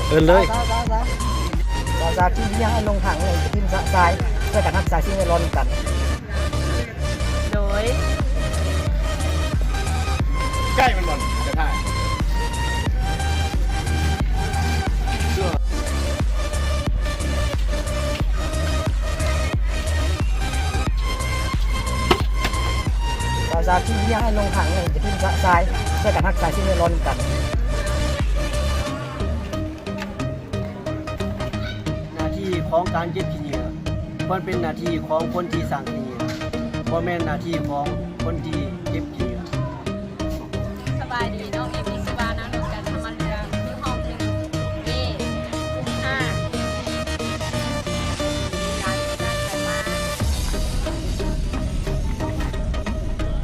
เอินเลย สาที่เลี้ยงให้ลงถังเลยทิ้งทรายเพื่อการรักษาสิ่งแวดล้อมกันโดยใกล้มันหล่นจะถ่ายสาที่เลี้ยงให้ลงถังเลยทิ้งทรายเพื่อการรักษาสิ่งแวดล้อมกันหน้าที่ของการเก็บขี้เหงื่อมันเป็นหน้าที่ของคนที่สร้างขี้เหงื่อบ่แม่นหน้าที่ของคนที่เก็บขี้เหงื่อ สบายดีน้องเอมิสบานะหนูกันทำมันเรือที่ห้องหนึ่งเอกลุ่มห้าการใช้มา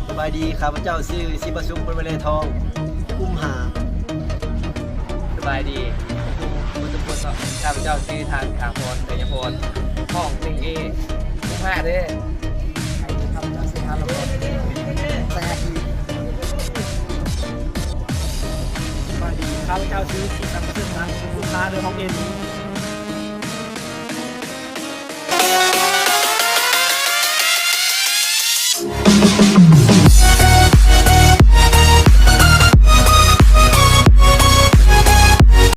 สบายดีข้าพเจ้าชื่อสิประสุขเป็นเวลาทองอุ้มหา สบายดีคุณทุกคนข้าพเจ้าชื่อทางถาพรเตยพรห้องหนึ่งเอทุกห้าเด้อ ข้าพเจ้าเสียหายแล้วแต่สวัสดีข้าพเจ้าซื้อที่สัมปทานลูกค้าเรือห้องเอ็น